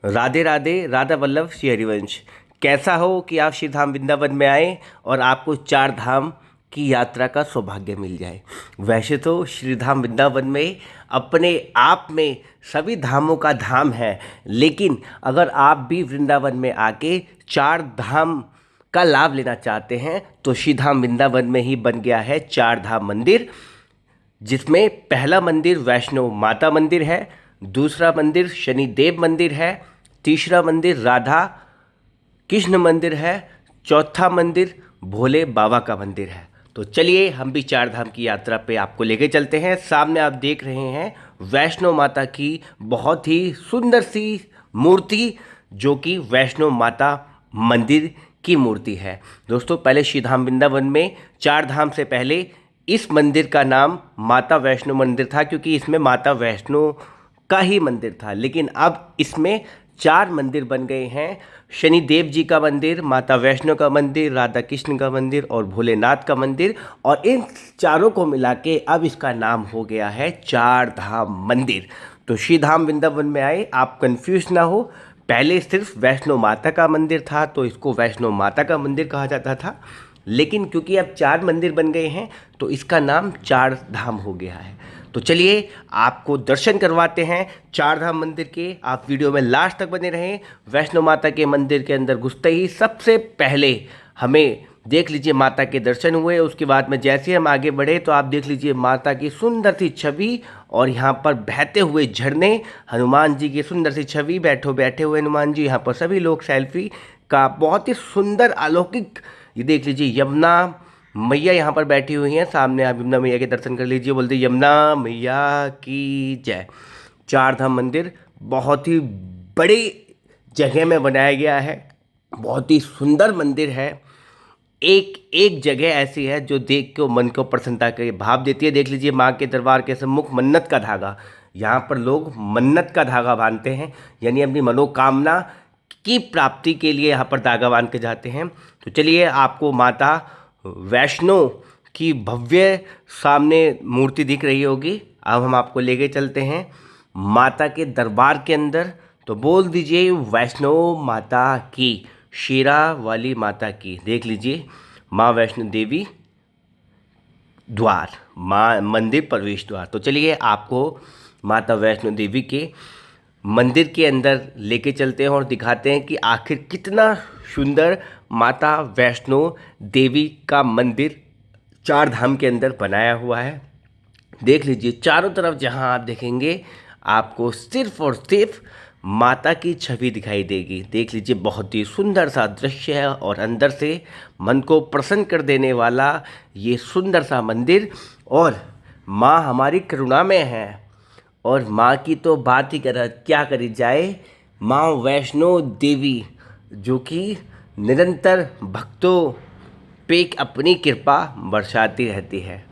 राधे राधे। राधा वल्लभ श्री हरिवंश। कैसा हो कि आप श्री धाम वृंदावन में आए और आपको चार धाम की यात्रा का सौभाग्य मिल जाए। वैसे तो श्री धाम वृंदावन में अपने आप में सभी धामों का धाम है, लेकिन अगर आप भी वृंदावन में आके चार धाम का लाभ लेना चाहते हैं तो श्री धाम वृंदावन में ही बन गया है चार धाम मंदिर, जिसमें पहला मंदिर वैष्णो माता मंदिर है, दूसरा मंदिर शनिदेव मंदिर है, तीसरा मंदिर राधा कृष्ण मंदिर है, चौथा मंदिर भोले बाबा का मंदिर है। तो चलिए हम भी चार धाम की यात्रा पे आपको लेके चलते हैं। सामने आप देख रहे हैं वैष्णो माता की बहुत ही सुंदर सी मूर्ति, जो कि वैष्णो माता मंदिर की मूर्ति है। दोस्तों, पहले श्री धाम वृंदावन में चार धाम से पहले इस मंदिर का नाम माता वैष्णो मंदिर था, क्योंकि इसमें माता वैष्णो का ही मंदिर था। लेकिन अब इसमें चार मंदिर बन गए हैं। शनिदेव जी का मंदिर, माता वैष्णो का मंदिर, राधा कृष्ण का मंदिर और भोलेनाथ का मंदिर, और इन चारों को मिला के अब इसका नाम हो गया है चार धाम मंदिर। तो श्री धाम वृंदावन में आए, आप कंफ्यूज ना हो। पहले सिर्फ वैष्णो माता का मंदिर था तो इसको वैष्णो माता का मंदिर कहा जाता था, लेकिन क्योंकि अब चार मंदिर बन गए हैं तो इसका नाम चार धाम हो गया है। तो चलिए आपको दर्शन करवाते हैं चार धाम मंदिर के। आप वीडियो में लास्ट तक बने रहें। वैष्णो माता के मंदिर के अंदर घुसते ही सबसे पहले हमें देख लीजिए माता के दर्शन हुए। उसके बाद में जैसे हम आगे बढ़े तो आप देख लीजिए माता की सुंदर सी छवि, और यहाँ पर बहते हुए झरने, हनुमान जी की सुंदर सी छवि, बैठे हुए हनुमान जी, यहाँ पर सभी लोग सेल्फी का बहुत ही सुंदर अलौकिक, ये देख लीजिए यमुना मैया यहाँ पर बैठी हुई हैं। सामने आप यमुना मैया के दर्शन कर लीजिए, बोलते यमुना मैया की जय। चार धाम मंदिर बहुत ही बड़ी जगह में बनाया गया है, बहुत ही सुंदर मंदिर है। एक एक जगह ऐसी है जो देख के मन को प्रसन्नता के भाव देती है। देख लीजिए माँ के दरबार के सम्मुख मन्नत का धागा, यहाँ पर लोग मन्नत का धागा बांधते हैं, यानी अपनी मनोकामना की प्राप्ति के लिए यहाँ पर धागा बांध के जाते हैं। तो चलिए आपको माता वैष्णो की भव्य सामने मूर्ति दिख रही होगी। अब हम आपको लेके चलते हैं माता के दरबार के अंदर। तो बोल दीजिए वैष्णो माता की, शेरा वाली माता की। देख लीजिए माँ वैष्णो देवी द्वार, माँ मंदिर प्रवेश द्वार। तो चलिए आपको माता वैष्णो देवी के मंदिर के अंदर लेके चलते हैं और दिखाते हैं कि आखिर कितना सुंदर माता वैष्णो देवी का मंदिर चार धाम के अंदर बनाया हुआ है। देख लीजिए चारों तरफ जहां आप देखेंगे आपको सिर्फ और सिर्फ माता की छवि दिखाई देगी। देख लीजिए बहुत ही सुंदर सा दृश्य है और अंदर से मन को प्रसन्न कर देने वाला ये सुंदर सा मंदिर। और माँ हमारी करुणा में है, और माँ की तो बात ही क्या करी जाए। माँ वैष्णो देवी जो कि निरंतर भक्तों पे अपनी कृपा बरसाती रहती है।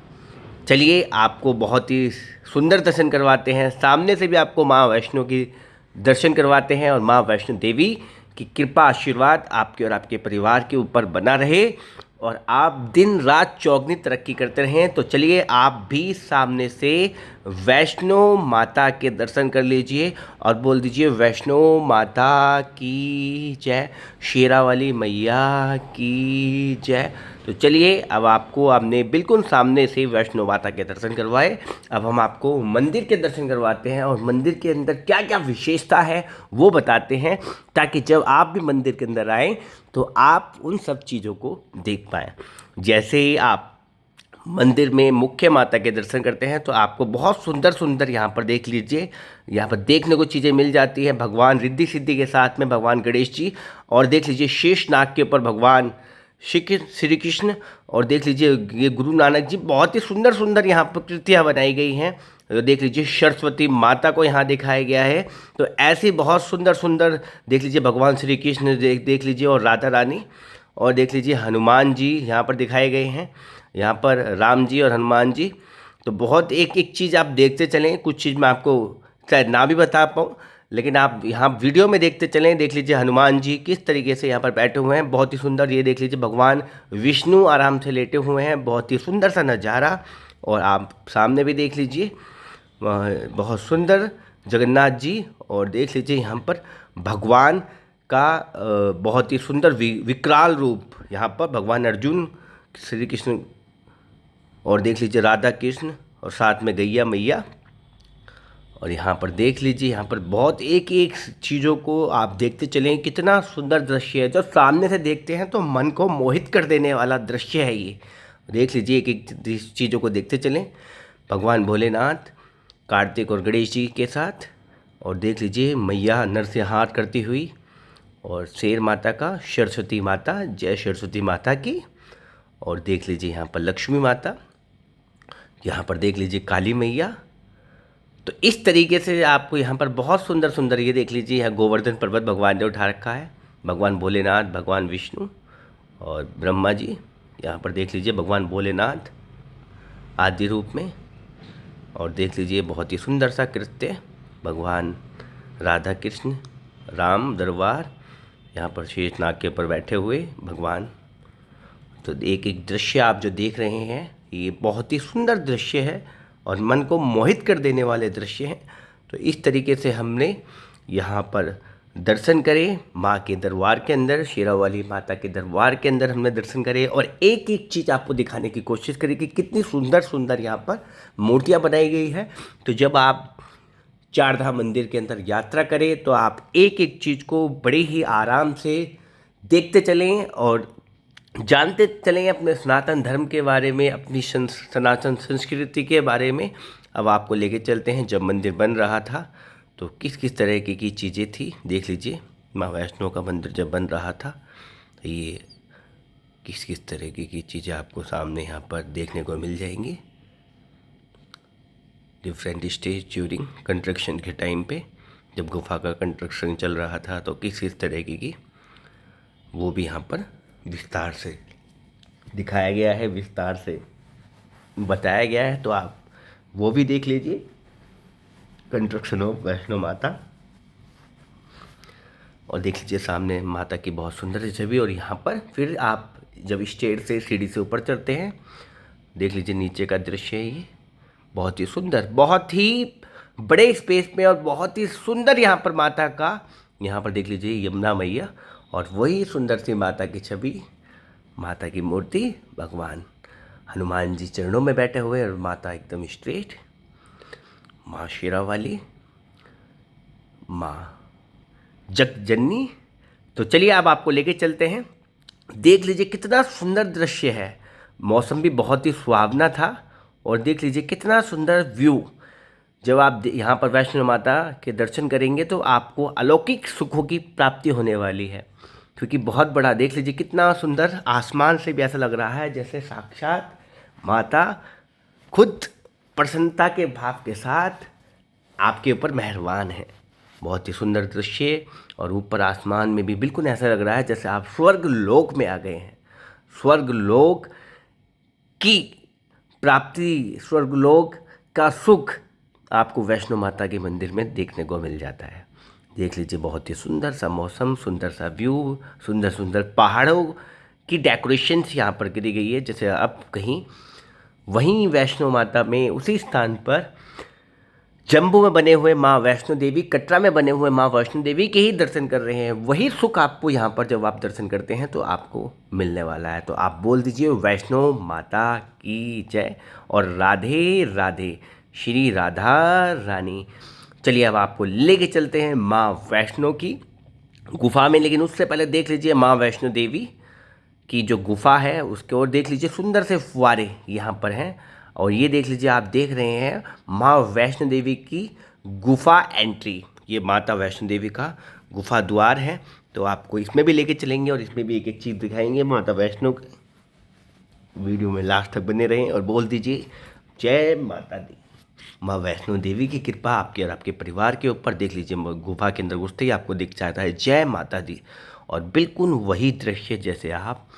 चलिए आपको बहुत ही सुंदर दर्शन करवाते हैं। सामने से भी आपको माँ वैष्णो की दर्शन करवाते हैं, और माँ वैष्णो देवी की कृपा आशीर्वाद आपके और आपके परिवार के ऊपर बना रहे और आप दिन रात चौगनी तरक्की करते रहें। तो चलिए आप भी सामने से वैष्णो माता के दर्शन कर लीजिए और बोल दीजिए वैष्णो माता की जय, शेरा वाली मैया की जय। तो चलिए अब आपने बिल्कुल सामने से वैष्णो माता के दर्शन करवाए। अब हम आपको मंदिर के दर्शन करवाते हैं और मंदिर के अंदर क्या क्या विशेषता है वो बताते हैं, ताकि जब आप भी मंदिर के अंदर आएँ तो आप उन सब चीज़ों को देख पाएँ। जैसे ही आप मंदिर में मुख्य माता के दर्शन करते हैं तो आपको बहुत सुंदर सुंदर यहाँ पर देख लीजिए, यहाँ पर देखने को चीज़ें मिल जाती हैं। भगवान रिद्धि सिद्धि के साथ में भगवान गणेश जी, और देख लीजिए शेष नाग के ऊपर भगवान श्री कृष्ण, और देख लीजिए ये गुरु नानक जी। बहुत ही सुंदर सुंदर यहाँ पर कृतियाँ बनाई गई हैं। तो देख लीजिए सरस्वती माता को यहाँ दिखाया गया है। तो ऐसी बहुत सुंदर सुंदर देख लीजिए भगवान श्री कृष्ण देख लीजिए, और राधा रानी, और देख लीजिए हनुमान जी यहाँ पर दिखाए गए हैं, यहाँ पर राम जी और हनुमान जी। तो बहुत एक एक चीज़ आप देखते चलें। कुछ चीज़ मैं आपको शायद ना भी बता पाऊँ, लेकिन आप यहाँ वीडियो में देखते चलें। देख लीजिए हनुमान जी किस तरीके से यहाँ पर बैठे हुए हैं, बहुत ही सुंदर। ये देख लीजिए भगवान विष्णु आराम से लेटे हुए हैं, बहुत ही सुंदर सा नज़ारा। और आप सामने भी देख लीजिए बहुत सुंदर जगन्नाथ जी, और देख लीजिए यहाँ पर भगवान का बहुत ही सुंदर विकराल रूप यहाँ पर भगवान अर्जुन श्री कृष्ण, और देख लीजिए राधा कृष्ण और साथ में गैया मैया। और यहाँ पर देख लीजिए, यहाँ पर बहुत एक एक चीज़ों को आप देखते चलें, कितना सुंदर दृश्य है। जब सामने से देखते हैं तो मन को मोहित कर देने वाला दृश्य है ये। देख लीजिए एक एक चीज़ों को देखते चलें, भगवान भोलेनाथ कार्तिक और गणेश जी के साथ। और देख लीजिए मैया नरसिंहार करती हुई, और शेर माता का सरस्वती माता, जय सरस्वती माता की। और देख लीजिए यहाँ पर लक्ष्मी माता, यहाँ पर देख लीजिए काली मैया। तो इस तरीके से आपको यहाँ पर बहुत सुंदर सुंदर, ये देख लीजिए यहाँ गोवर्धन पर्वत भगवान ने उठा रखा है, भगवान भोलेनाथ, भगवान विष्णु और ब्रह्मा जी। यहाँ पर देख लीजिए भगवान भोलेनाथ आदि रूप में। और देख लीजिए बहुत ही सुंदर सा कृत्य, भगवान राधा कृष्ण राम दरबार, यहाँ पर शेषनाग के ऊपर बैठे हुए भगवान। तो एक एक दृश्य आप जो देख रहे हैं ये बहुत ही सुंदर दृश्य है और मन को मोहित कर देने वाले दृश्य हैं। तो इस तरीके से हमने यहाँ पर दर्शन करे माँ के दरबार के अंदर, शेरावाली माता के दरबार के अंदर हमने दर्शन करे, और एक एक चीज़ आपको दिखाने की कोशिश करें कि कितनी सुंदर सुंदर यहाँ पर मूर्तियाँ बनाई गई है। तो जब आप चारधाम मंदिर के अंदर यात्रा करें तो आप एक एक चीज़ को बड़े ही आराम से देखते चलें और जानते चलें अपने सनातन धर्म के बारे में, अपनी सनातन संस्कृति के बारे में। अब आपको लेके चलते हैं जब मंदिर बन रहा था तो किस किस तरह की चीज़ें थी। देख लीजिए माँ वैष्णो का मंदिर जब बन रहा था तो ये किस किस तरह की चीज़ें आपको सामने यहाँ पर देखने को मिल जाएंगी। डिफरेंट स्टेज ड्यूरिंग कंस्ट्रक्शन के टाइम पे, जब गुफा का कंस्ट्रक्शन चल रहा था तो किस किस तरह की वो भी यहाँ पर विस्तार से दिखाया गया है, विस्तार से बताया गया है। तो आप वो भी देख लीजिए, कंस्ट्रक्शन ऑफ वैष्णो माता। और देख लीजिए सामने माता की बहुत सुंदर सी छवि। और यहाँ पर फिर आप जब स्टेज से सीढ़ी से ऊपर चढ़ते हैं, देख लीजिए नीचे का दृश्य है ये, बहुत ही सुंदर, बहुत ही बड़े स्पेस में और बहुत ही सुंदर यहाँ पर माता का, यहाँ पर देख लीजिए यमुना मैया और वही सुंदर सी माता की छवि, माता की मूर्ति, भगवान हनुमान जी चरणों में बैठे हुए और माता एकदम स्ट्रेट, माँ शेरावाली, माँ जगजननी। तो चलिए अब आपको लेके चलते हैं, देख लीजिए कितना सुंदर दृश्य है। मौसम भी बहुत ही सुहावना था और देख लीजिए कितना सुंदर व्यू। जब आप यहाँ पर वैष्णो माता के दर्शन करेंगे तो आपको अलौकिक सुखों की प्राप्ति होने वाली है, क्योंकि बहुत बड़ा, देख लीजिए कितना सुंदर, आसमान से भी ऐसा लग रहा है जैसे साक्षात माता खुद प्रसन्नता के भाव के साथ आपके ऊपर मेहरबान है। बहुत ही सुंदर दृश्य, और ऊपर आसमान में भी बिल्कुल ऐसा लग रहा है जैसे आप स्वर्ग लोक में आ गए हैं। स्वर्ग लोक की प्राप्ति, स्वर्ग लोक का सुख आपको वैष्णो माता के मंदिर में देखने को मिल जाता है। देख लीजिए बहुत ही सुंदर सा मौसम, सुंदर सा व्यू, सुंदर सुंदर पहाड़ों की डेकोरेशन यहाँ पर करी गई है। जैसे अब कहीं वहीं वैष्णो माता में उसी स्थान पर जम्मू में बने हुए माँ वैष्णो देवी, कटरा में बने हुए माँ वैष्णो देवी के ही दर्शन कर रहे हैं। वही सुख आपको यहाँ पर जब आप दर्शन करते हैं तो आपको मिलने वाला है। तो आप बोल दीजिए वैष्णो माता की जय और राधे राधे, श्री राधा रानी। चलिए अब आपको लेके चलते हैं माँ वैष्णो की गुफा में, लेकिन उससे पहले देख लीजिए माँ वैष्णो देवी की जो गुफा है उसके ओर देख लीजिए, सुंदर से फुव्वारे यहाँ पर हैं। और ये देख लीजिए, आप देख रहे हैं माँ वैष्णो देवी की गुफा एंट्री, ये माता वैष्णो देवी का गुफा द्वार है। तो आपको इसमें भी लेके चलेंगे और इसमें भी एक एक चीज़ दिखाएंगे माता वैष्णो। वीडियो में लास्ट तक बने रहें और बोल दीजिए जय माता दी। माँ वैष्णो देवी की कृपा आपके और आपके परिवार के ऊपर। देख लीजिए गुफा के अंदर घुसते ही आपको दिख जाता है जय माता दी, और बिल्कुल वही दृश्य जैसे आप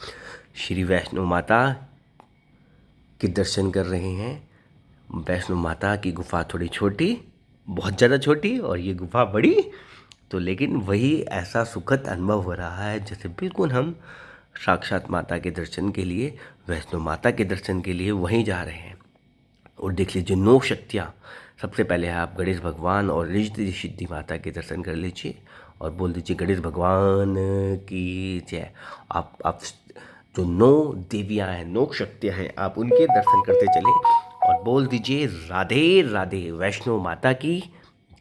श्री वैष्णो माता के दर्शन कर रहे हैं। वैष्णो माता की गुफा थोड़ी छोटी, बहुत ज़्यादा छोटी, और ये गुफा बड़ी, तो लेकिन वही ऐसा सुखद अनुभव हो रहा है जैसे बिल्कुल हम साक्षात माता के दर्शन के लिए, वैष्णो माता के दर्शन के लिए वहीं जा रहे हैं। और देख लीजिए 9 शक्तियाँ, सबसे पहले आप गणेश भगवान और रिद्धि सिद्धि माता के दर्शन कर लीजिए। और बोल दीजिए गणेश भगवान की जय। आप जो 9 देवियाँ हैं, 9 शक्तियाँ हैं, आप उनके दर्शन करते चलें और बोल दीजिए राधे राधे, वैष्णो माता की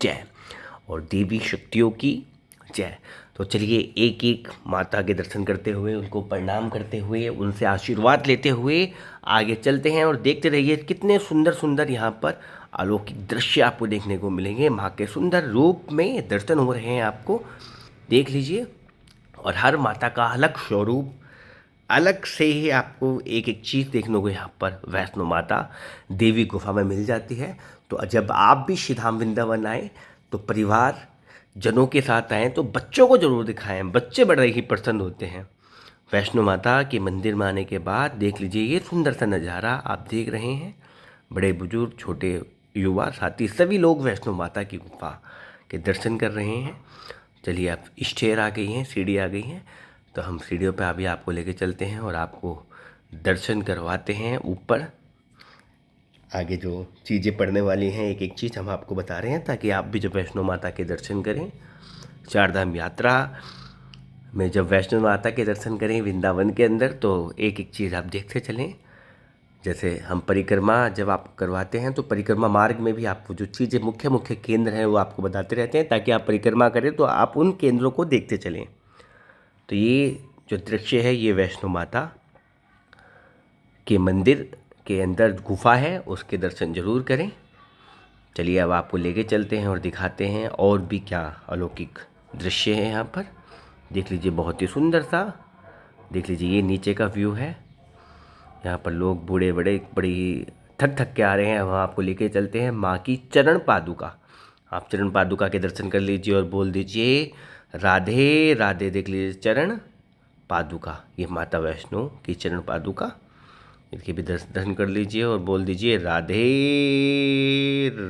जय और देवी शक्तियों की जय। तो चलिए एक एक माता के दर्शन करते हुए, उनको प्रणाम करते हुए, उनसे आशीर्वाद लेते हुए आगे चलते हैं और देखते रहिए कितने सुंदर सुंदर यहाँ पर अलौकिक दृश्य आपको देखने को मिलेंगे। माँ के सुंदर रूप में दर्शन हो रहे हैं, आपको देख लीजिए। और हर माता का अलग स्वरूप, अलग से ही आपको एक एक चीज़ देखने को यहाँ पर वैष्णो माता देवी गुफा में मिल जाती है। तो जब आप भी श्रीधाम वृंदावन आए तो परिवार जनों के साथ आएँ तो बच्चों को ज़रूर दिखाएं, बच्चे बड़े ही प्रसन्न होते हैं। वैष्णो माता के मंदिर में आने के बाद देख लीजिए ये सुंदर सा नज़ारा आप देख रहे हैं। बड़े बुजुर्ग, छोटे युवा, साथी सभी लोग वैष्णो माता की गुफा के दर्शन कर रहे हैं। चलिए अब स्टेयर आ गई हैं, सीढ़ी आ गई हैं, तो हम सीढ़ियों पे अभी आपको लेके चलते हैं और आपको दर्शन करवाते हैं। ऊपर आगे जो चीज़ें पढ़ने वाली हैं, एक एक चीज़ हम आपको बता रहे हैं ताकि आप भी जब वैष्णो माता के दर्शन करें, चार धाम यात्रा में जब वैष्णो माता के दर्शन करें वृंदावन के अंदर, तो एक एक चीज़ आप देखते चलें। जैसे हम परिक्रमा जब आप करवाते हैं तो परिक्रमा मार्ग में भी आपको जो चीज़ें मुख्य मुख्य केंद्र हैं वो आपको बताते रहते हैं ताकि आप परिक्रमा करें तो आप उन केंद्रों को देखते चलें। तो ये जो दृश्य है ये वैष्णो माता के मंदिर के अंदर गुफा है, उसके दर्शन जरूर करें। चलिए अब आपको लेके चलते हैं और दिखाते हैं और भी क्या अलौकिक दृश्य है यहाँ पर। देख लीजिए बहुत ही सुंदर सा, देख लीजिए ये नीचे का व्यू है। यहाँ पर लोग बूढ़े बड़े बड़ी थक थक के आ रहे हैं, वहाँ आपको लेके चलते हैं। माँ की चरण पादुका, आप चरण पादुका के दर्शन कर लीजिए और बोल दीजिए राधे राधे। देख लीजिए चरण पादुका, ये माता वैष्णो की चरण पादुका, इसके भी दर्शन कर लीजिए और बोल दीजिए राधे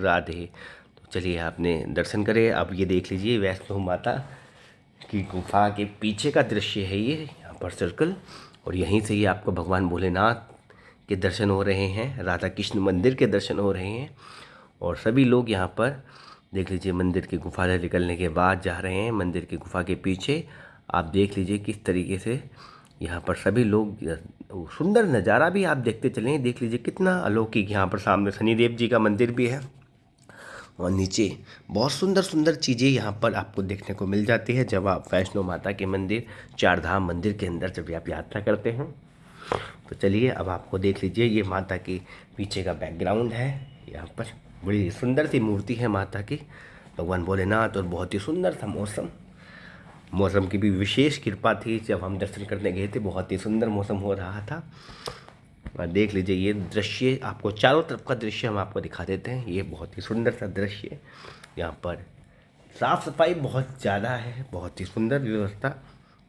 राधे। तो चलिए आपने दर्शन करे। अब ये देख लीजिए वैष्णो माता की गुफा के पीछे का दृश्य है ये, यहाँ पर सर्कल, और यहीं से ही आपको भगवान भोलेनाथ के दर्शन हो रहे हैं, राधा कृष्ण मंदिर के दर्शन हो रहे हैं। और सभी लोग यहाँ पर देख लीजिए मंदिर की गुफा से निकलने के बाद जा रहे हैं। मंदिर की गुफा के पीछे आप देख लीजिए किस तरीके से यहाँ पर सभी लोग, सुंदर नज़ारा भी आप देखते चलें। देख लीजिए कितना अलौकिक, यहाँ पर सामने शनिदेव जी का मंदिर भी है और नीचे बहुत सुंदर सुंदर चीज़ें यहाँ पर आपको देखने को मिल जाती है जब आप वैष्णो माता के मंदिर, चार धाम मंदिर के अंदर जब आप यात्रा करते हैं। तो चलिए अब आपको देख लीजिए ये माता के पीछे का बैकग्राउंड है। यहाँ पर बड़ी सुंदर सी मूर्ति है माता की, भगवान भोलेनाथ, और बहुत ही सुंदर सा मौसम की भी विशेष कृपा थी। जब हम दर्शन करने गए थे बहुत ही सुंदर मौसम हो रहा था। और देख लीजिए ये दृश्य, आपको चारों तरफ का दृश्य हम आपको दिखा देते हैं। ये बहुत ही सुंदर सा दृश्य, यहाँ पर साफ़ सफाई बहुत ज़्यादा है, बहुत ही सुंदर व्यवस्था,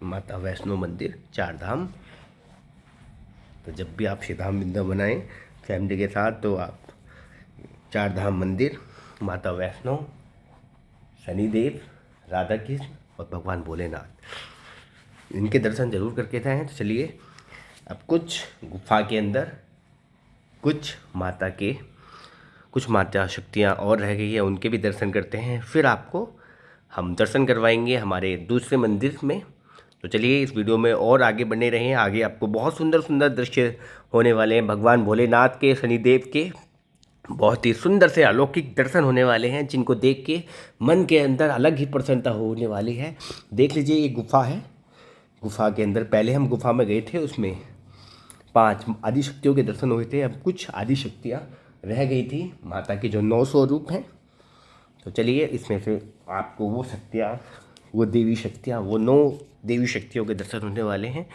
माता वैष्णो मंदिर चार धाम। तो जब भी आप श्रीधाम वृंदावन आएँ फैमिली के साथ तो आप चार धाम मंदिर, माता वैष्णो, शनिदेव, राधा कृष्ण और भगवान भोलेनाथ, इनके दर्शन जरूर करके जाएँ। तो चलिए अब कुछ गुफा के अंदर कुछ माता शक्तियाँ और रह गई है, उनके भी दर्शन करते हैं, फिर आपको हम दर्शन करवाएंगे हमारे दूसरे मंदिर में। तो चलिए इस वीडियो में और आगे बने रहें, आगे आपको बहुत सुंदर सुंदर दृश्य होने वाले हैं। भगवान भोलेनाथ के, शनिदेव के बहुत ही सुंदर से अलौकिक दर्शन होने वाले हैं, जिनको देख के मन के अंदर अलग ही प्रसन्नता होने वाली है। देख लीजिए ये गुफा है, गुफा के अंदर पहले हम गुफा में गए थे, उसमें 5 आदि शक्तियों के दर्शन हुए थे। अब कुछ आदि शक्तियाँ रह गई थी माता के जो 9 स्वरूप हैं। तो चलिए इसमें से आपको वो शक्तियाँ, वो देवी शक्तियाँ, वो 9 देवी शक्तियों के दर्शन होने वाले हैं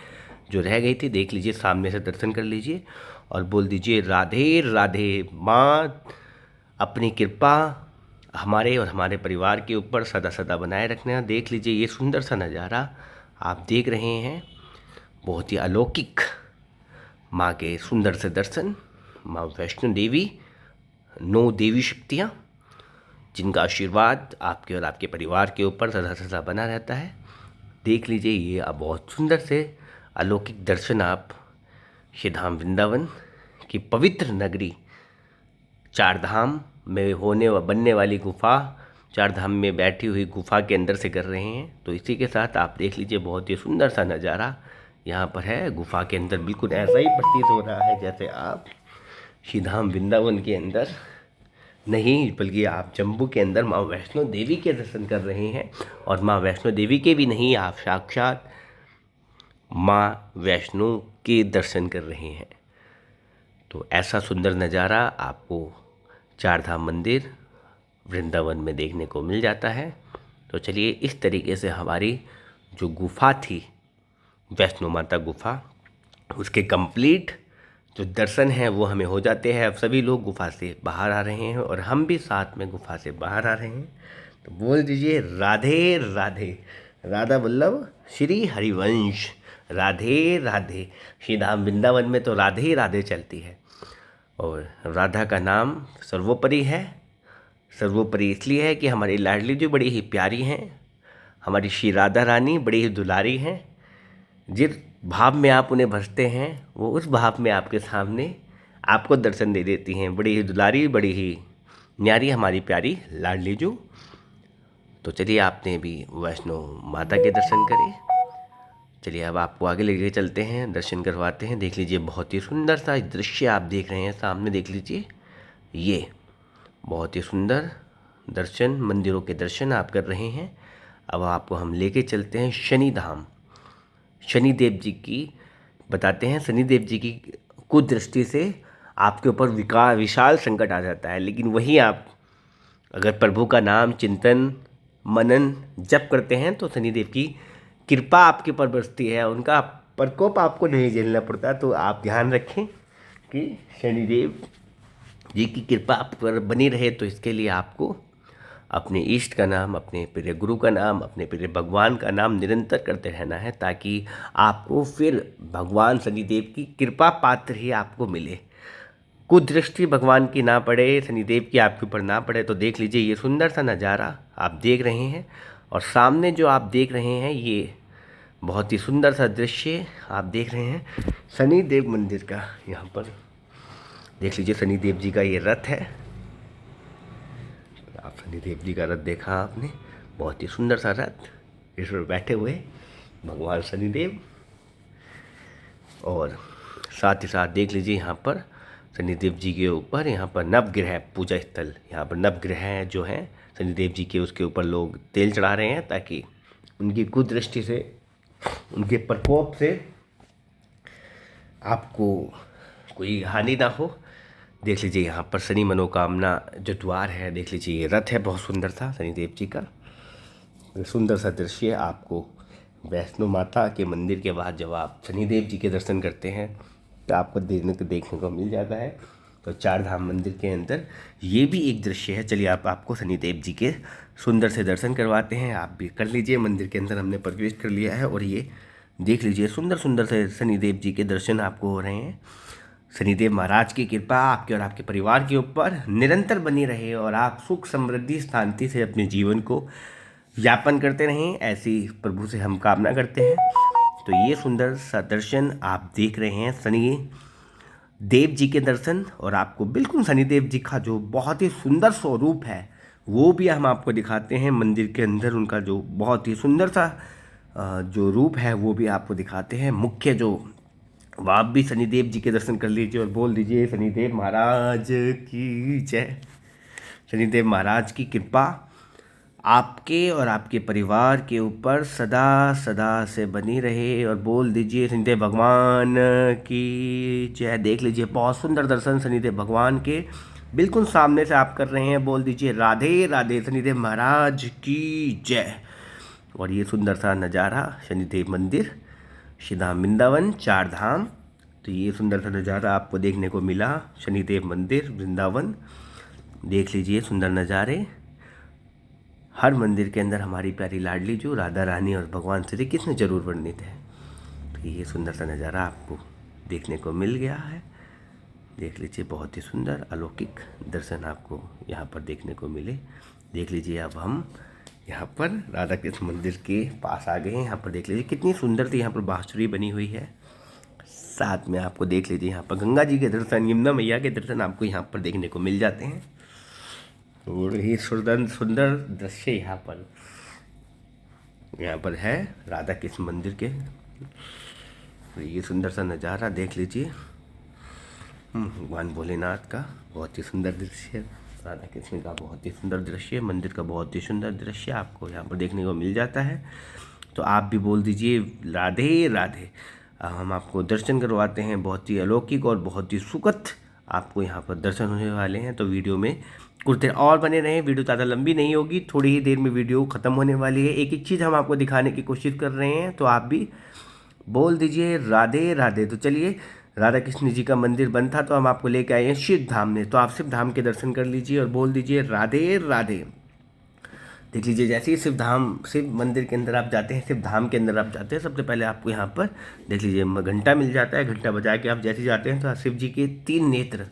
जो रह गई थी। देख लीजिए सामने से दर्शन कर लीजिए और बोल दीजिए राधे राधे। माँ अपनी कृपा हमारे और हमारे परिवार के ऊपर सदा सदा बनाए रखना। देख लीजिए ये सुंदर सा नज़ारा आप देख रहे हैं, बहुत ही अलौकिक माँ के सुंदर से दर्शन। माँ वैष्णो देवी, 9 देवी शक्तियाँ, जिनका आशीर्वाद आपके और आपके परिवार के ऊपर सदा सदा बना रहता है। देख लीजिए ये आप बहुत सुंदर से अलौकिक दर्शन आप श्रीधाम वृंदावन की पवित्र नगरी चार धाम में बनने वाली गुफा चार धाम में बैठी हुई गुफा के अंदर से कर रहे हैं। तो इसी के साथ आप देख लीजिए बहुत ही सुंदर सा नज़ारा यहाँ पर है गुफा के अंदर। बिल्कुल ऐसा ही प्रतीत हो रहा है जैसे आप श्री धाम वृंदावन के अंदर नहीं, बल्कि आप जम्मू के अंदर माँ वैष्णो देवी के दर्शन कर रहे हैं। और माँ वैष्णो देवी के भी नहीं, आप साक्षात माँ वैष्णो के दर्शन कर रहे हैं। तो ऐसा सुंदर नज़ारा आपको चार धाम मंदिर वृंदावन में देखने को मिल जाता है। तो चलिए, इस तरीके से हमारी जो गुफा थी वैष्णो माता गुफा, उसके कंप्लीट जो दर्शन हैं वो हमें हो जाते हैं। अब सभी लोग गुफा से बाहर आ रहे हैं और हम भी साथ में गुफा से बाहर आ रहे हैं। तो बोल दीजिए राधे राधे। राधा वल्लभ श्री हरिवंश, राधे राधे। श्री धाम वृंदावन में तो राधे ही राधे चलती है और राधा का नाम सर्वोपरि है। सर्वोपरि इसलिए है कि हमारी लाडली जी बड़ी ही प्यारी हैं, हमारी श्री राधा रानी बड़ी ही दुलारी हैं। जिस भाव में आप उन्हें भजते हैं वो उस भाव में आपके सामने आपको दर्शन दे देती हैं। बड़ी ही दुलारी, बड़ी ही न्यारी हमारी प्यारी लाडली जी। तो चलिए, आपने भी वैष्णो माता के दर्शन करे। चलिए अब आपको आगे लेके चलते हैं, दर्शन करवाते हैं। देख लीजिए बहुत ही सुंदर सा दृश्य आप देख रहे हैं सामने। देख लीजिए, ये बहुत ही सुंदर दर्शन, मंदिरों के दर्शन आप कर रहे हैं। अब आपको हम लेके चलते हैं शनिधाम। शनिदेव जी की बताते हैं। शनिदेव जी की कुदृष्टि से आपके ऊपर विशाल संकट आ जाता है, लेकिन वही आप अगर प्रभु का नाम चिंतन मनन जप करते हैं तो शनिदेव की कृपा आपके ऊपर बरसती है, उनका प्रकोप आपको नहीं झेलना पड़ता। तो आप ध्यान रखें कि शनिदेव जी की कृपा आप पर बनी रहे। तो इसके लिए आपको अपने इष्ट का नाम, अपने प्रिय गुरु का नाम, अपने प्रिय भगवान का नाम निरंतर करते रहना है, ताकि आपको फिर भगवान शनिदेव की कृपा पात्र ही आपको मिले। कुदृष्टि भगवान की ना पड़े, शनिदेव की आपके ऊपर ना पड़े। तो देख लीजिए ये सुंदर सा नज़ारा आप देख रहे हैं और सामने जो आप देख रहे हैं ये बहुत ही सुंदर सा दृश्य आप देख रहे हैं शनिदेव मंदिर का। यहाँ पर देख लीजिए शनिदेव जी का ये रथ है। आप शनिदेव जी का रथ देखा आपने, बहुत ही सुंदर सा रथ, इस पर बैठे हुए भगवान शनिदेव। और साथ ही साथ देख लीजिए यहाँ पर शनिदेव जी के ऊपर यहाँ पर नवग्रह पूजा स्थल, यहाँ पर नवग्रह जो हैं शनिदेव जी के, उसके ऊपर लोग तेल चढ़ा रहे हैं ताकि उनकी कुदृष्टि से, उनके प्रकोप से आपको कोई हानि ना हो। देख लीजिए यहाँ पर शनि मनोकामना जो द्वार है, देख लीजिए ये रथ है बहुत सुंदर सा शनिदेव जी का। सुंदर सा दृश्य आपको वैष्णो माता के मंदिर के बाद जब आप शनिदेव जी के दर्शन करते हैं तो आपको देखने को मिल जाता है। तो चार धाम मंदिर के अंदर ये भी एक दृश्य है। चलिए आपको शनिदेव जी के सुंदर से दर्शन करवाते हैं। आप भी कर लीजिए, मंदिर के अंदर हमने प्रवेश कर लिया है और ये देख लीजिए सुंदर सुंदर से शनिदेव जी के दर्शन आपको हो रहे हैं। शनिदेव महाराज की कृपा आपके और आपके परिवार के ऊपर निरंतर बनी रहे और आप सुख समृद्धि शांति से अपने जीवन को यापन करते रहें, ऐसी प्रभु से हम कामना करते हैं। तो ये सुंदर सा दर्शन आप देख रहे हैं शनि देव जी के दर्शन, और आपको बिल्कुल शनिदेव जी का जो बहुत ही सुंदर स्वरूप है वो भी हम आपको दिखाते हैं मंदिर के अंदर। उनका जो बहुत ही सुंदर सा जो रूप है वो भी आपको दिखाते हैं। मुख्य जो आप भी शनिदेव जी के दर्शन कर लीजिए और बोल दीजिए शनिदेव महाराज की जय। शनिदेव महाराज की कृपा आपके और आपके परिवार के ऊपर सदा सदा से बनी रहे और बोल दीजिए शनिदेव भगवान की जय। देख लीजिए बहुत सुंदर दर्शन शनिदेव भगवान के बिल्कुल सामने से आप कर रहे हैं। बोल दीजिए राधे राधे, शनिदेव महाराज की जय। और ये सुंदर सा नज़ारा शनिदेव मंदिर, श्री धाम वृंदावन, चार धाम। तो ये सुंदर सा नज़ारा आपको देखने को मिला शनिदेव मंदिर वृंदावन। देख लीजिए सुंदर नज़ारे। हर मंदिर के अंदर हमारी प्यारी लाडली जो राधा रानी और भगवान श्री कृष्ण जरूर वर्णित है। तो ये सुंदर सा नज़ारा आपको देखने को मिल गया है। देख लीजिए बहुत ही सुंदर अलौकिक दर्शन आपको यहाँ पर देखने को मिले। देख लीजिए अब हम यहाँ पर राधा कृष्ण मंदिर के पास आ गए हैं। यहाँ पर देख लीजिए कितनी सुंदर थी यहाँ पर बांसुरी बनी हुई है। साथ में आपको देख लीजिए यहाँ पर गंगा जी के दर्शन, यमुना मैया के दर्शन आपको यहाँ पर देखने को मिल जाते हैं। और ही सुंदर सुंदर दृश्य यहाँ पर है राधा कृष्ण मंदिर के। ये सुंदर सा नज़ारा देख लीजिए भगवान भोलेनाथ का बहुत ही सुंदर दृश्य, राधा कृष्ण का बहुत ही सुंदर दृश्य, मंदिर का बहुत ही सुंदर दृश्य आपको यहाँ पर देखने को मिल जाता है। तो आप भी बोल दीजिए राधे राधे। हम आपको दर्शन करवाते हैं, बहुत ही अलौकिक और बहुत ही सुखद आपको यहाँ पर दर्शन होने वाले हैं। तो वीडियो में कुछ देर और बने रहें, वीडियो ज़्यादा लंबी नहीं होगी, थोड़ी ही देर में वीडियो ख़त्म होने वाली है। एक एक चीज़ हम आपको दिखाने की कोशिश कर रहे हैं, तो आप भी बोल दीजिए राधे राधे। तो चलिए, राधा कृष्ण जी का मंदिर बंद था तो हम आपको लेके आए हैं शिव धाम में, तो आप शिव धाम के दर्शन कर लीजिए और बोल दीजिए राधे राधे। देख लीजिए, जैसे ही शिव मंदिर के अंदर आप जाते हैं, शिव धाम के अंदर आप जाते हैं, सबसे पहले आपको यहाँ पर देख लीजिए घंटा मिल जाता है। घंटा बजा के आप जैसे जाते हैं तो शिव जी के 3 नेत्र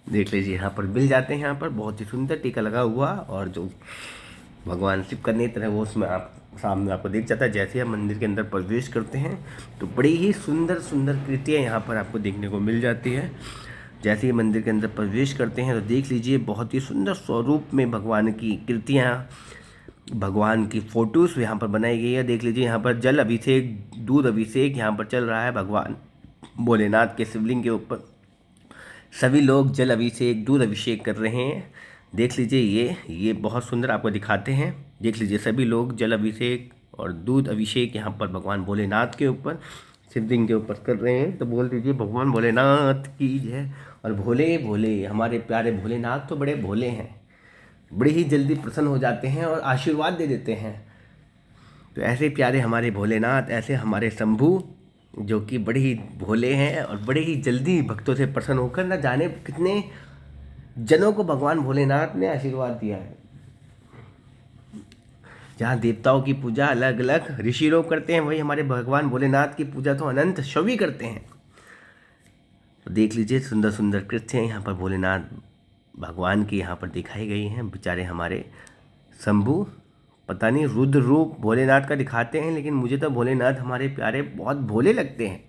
देख लीजिए यहाँ पर मिल जाते हैं। यहाँ पर बहुत ही सुंदर टीका लगा हुआ, और जो भगवान शिव का नेत्र है वो उसमें आप सामने आपको दिख जाता है। जैसे आप मंदिर के अंदर प्रवेश करते हैं तो बड़ी ही सुंदर सुंदर कृतियाँ यहाँ पर आपको देखने को मिल जाती है। जैसे ही मंदिर के अंदर प्रवेश करते हैं तो देख लीजिए बहुत ही सुंदर स्वरूप में भगवान की कृतियाँ, भगवान की फ़ोटोज़ यहाँ पर बनाई गई है। देख लीजिए यहाँ पर जल अभिषेक, दूध अभिषेक यहाँ पर चल रहा है भगवान भोलेनाथ के शिवलिंग के ऊपर। सभी लोग जल अभिषेक, दूध अभिषेक कर रहे हैं। देख लीजिए ये बहुत सुंदर आपको दिखाते हैं। देख लीजिए सभी लोग जल अभिषेक और दूध अभिषेक यहाँ पर भगवान भोलेनाथ के ऊपर, शिवलिंग के ऊपर कर रहे हैं। तो बोल दीजिए भगवान भोलेनाथ की जय। और भोले भोले हमारे प्यारे भोलेनाथ तो बड़े भोले हैं, बड़े ही जल्दी प्रसन्न हो जाते हैं और आशीर्वाद दे देते हैं। तो ऐसे प्यारे हमारे भोलेनाथ, ऐसे हमारे शंभू जो कि बड़े ही भोले हैं और बड़े ही जल्दी भक्तों से प्रसन्न होकर न जाने कितने जनों को भगवान भोलेनाथ ने आशीर्वाद दिया है। जहाँ देवताओं की पूजा अलग अलग ऋषि लोग करते हैं, वही हमारे भगवान भोलेनाथ की पूजा तो अनंत सभी करते हैं। तो देख लीजिए सुंदर सुंदर कृत्य यहाँ पर भोलेनाथ भगवान की यहाँ पर दिखाई गई हैं। बेचारे हमारे शंभू पता नहीं रुद्र रूप भोलेनाथ का दिखाते हैं, लेकिन मुझे तो भोलेनाथ हमारे प्यारे बहुत भोले लगते हैं।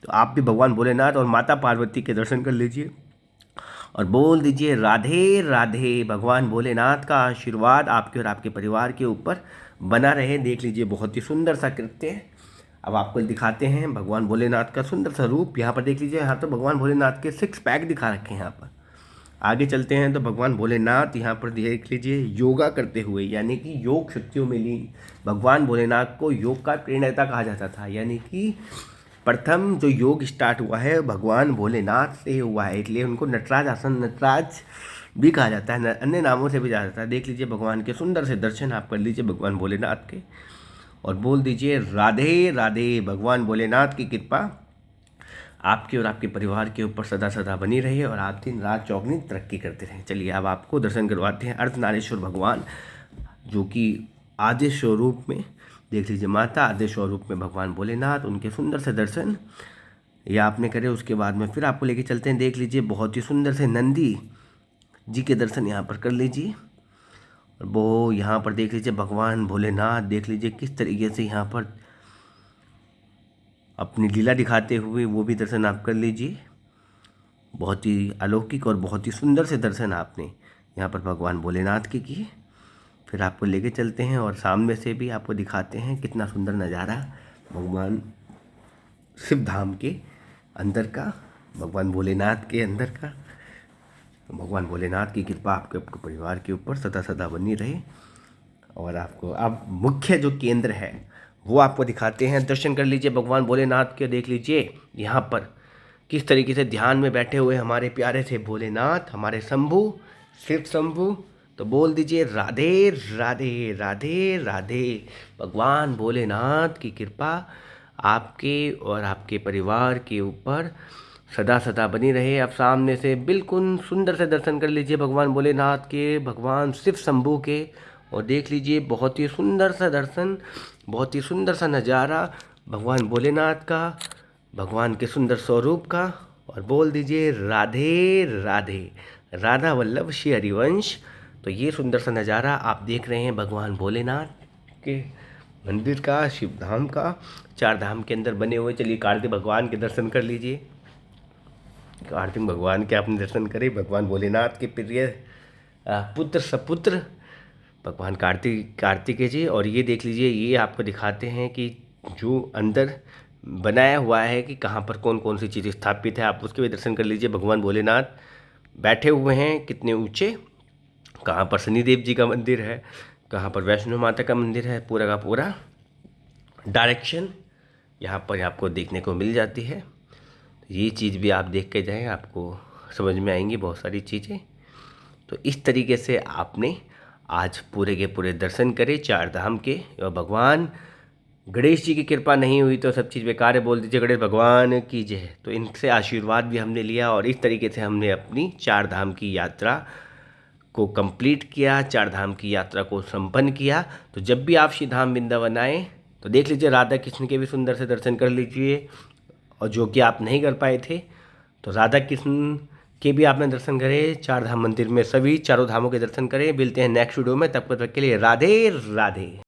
तो आप भी भगवान भोलेनाथ और माता पार्वती के दर्शन कर लीजिए और बोल दीजिए राधे राधे। भगवान भोलेनाथ का आशीर्वाद आपके और आपके परिवार के ऊपर बना रहे। देख लीजिए बहुत ही सुंदर सा कृत्य है। अब आपको दिखाते हैं भगवान भोलेनाथ का सुंदर सा रूप। यहाँ पर देख लीजिए, यहाँ तो भगवान भोलेनाथ के 6 पैक दिखा रखे हैं। यहाँ पर आगे चलते हैं तो भगवान भोलेनाथ यहाँ पर देख लीजिए योगा करते हुए, यानी कि योग शक्तियों में लीन। भगवान भोलेनाथ को योग का प्रणेता कहा जाता था, यानी कि प्रथम जो योग स्टार्ट हुआ है भगवान भोलेनाथ से हुआ है, इसलिए उनको नटराज आसन, नटराज भी कहा जाता है, अन्य नामों से भी जाना जाता है। देख लीजिए भगवान के सुंदर से दर्शन आप कर लीजिए भगवान भोलेनाथ के और बोल दीजिए राधे राधे। भगवान भोलेनाथ की कृपा आपके और आपके परिवार के ऊपर सदा सदा बनी रहे और आप दिन रात चौगनी तरक्की करते रहें। चलिए अब आपको दर्शन करवाते हैं अर्धनारीश्वर भगवान, जो कि आद्य स्वरूप में देख लीजिए माता, आद्य स्वरूप में भगवान भोलेनाथ, उनके सुंदर से दर्शन ये आपने करे। उसके बाद में फिर आपको लेके चलते हैं। देख लीजिए बहुत ही सुंदर से नंदी जी के दर्शन यहाँ पर कर लीजिए। और वो यहाँ पर देख लीजिए भगवान भोलेनाथ, देख लीजिए किस तरीके से यहाँ पर अपनी लीला दिखाते हुए, वो भी दर्शन आप कर लीजिए। बहुत ही अलौकिक और बहुत ही सुंदर से दर्शन आपने यहाँ पर भगवान भोलेनाथ के किए। फिर आपको लेके चलते हैं और सामने से भी आपको दिखाते हैं कितना सुंदर नज़ारा भगवान शिव धाम के अंदर का, भगवान भोलेनाथ के अंदर का। भगवान भोलेनाथ की कृपा आपके परिवार के ऊपर सदा सदा बनी रहे। और आपको अब मुख्य जो केंद्र है वो आपको दिखाते हैं, दर्शन कर लीजिए भगवान भोलेनाथ के। देख लीजिए यहाँ पर किस तरीके से ध्यान में बैठे हुए हमारे प्यारे से भोलेनाथ, हमारे शंभू, शिव शंभू। तो बोल दीजिए राधे राधे राधे राधे। भगवान भोलेनाथ की कृपा आपके और आपके परिवार के ऊपर सदा सदा बनी रहे। अब सामने से बिल्कुल सुंदर से दर्शन कर लीजिए भगवान भोलेनाथ के, भगवान शिव शंभू के। और देख लीजिए बहुत ही सुंदर सा दर्शन, बहुत ही सुंदर सा नज़ारा भगवान भोलेनाथ का, भगवान के सुंदर स्वरूप का। और बोल दीजिए राधे राधे। राधा वल्लभ श्री हरिवंश। तो ये सुंदर सा नज़ारा आप देख रहे हैं भगवान भोलेनाथ के मंदिर का, शिव धाम का, 4 धाम के अंदर बने हुए। चलिए कार्तिक भगवान के दर्शन कर लीजिए। कार्तिक भगवान के आपने दर्शन करे, भगवान भोलेनाथ के प्रिय पुत्र सपुत्र भगवान कार्तिकेय जी। और ये देख लीजिए, ये आपको दिखाते हैं कि जो अंदर बनाया हुआ है कि कहाँ पर कौन कौन सी चीज़ें स्थापित है, आप उसके भी दर्शन कर लीजिए। भगवान भोलेनाथ बैठे हुए हैं कितने ऊंचे, कहाँ पर शनिदेव जी का मंदिर है, कहाँ पर वैष्णो माता का मंदिर है, पूरा का पूरा डायरेक्शन यहाँ पर आपको देखने को मिल जाती है। ये चीज़ भी आप देख के जाएं, आपको समझ में आएंगी बहुत सारी चीज़ें। तो इस तरीके से आपने आज पूरे के पूरे दर्शन करे चार धाम के। और भगवान गणेश जी की कृपा नहीं हुई तो सब चीज़ बेकार है, बोल दीजिए गणेश भगवान की जय। तो इनसे आशीर्वाद भी हमने लिया और इस तरीके से हमने अपनी चार धाम की यात्रा को कंप्लीट किया, चार धाम की यात्रा को संपन्न किया। तो जब भी आप श्री धाम वृंदावन आए तो देख लीजिए, राधा कृष्ण के भी सुंदर से दर्शन कर लीजिए। और जो कि आप नहीं कर पाए थे तो राधा कृष्ण के भी आपने दर्शन करें, चार धाम मंदिर में सभी चारों धामों के दर्शन करें। मिलते हैं नेक्स्ट वीडियो में, तब तक के लिए राधे राधे।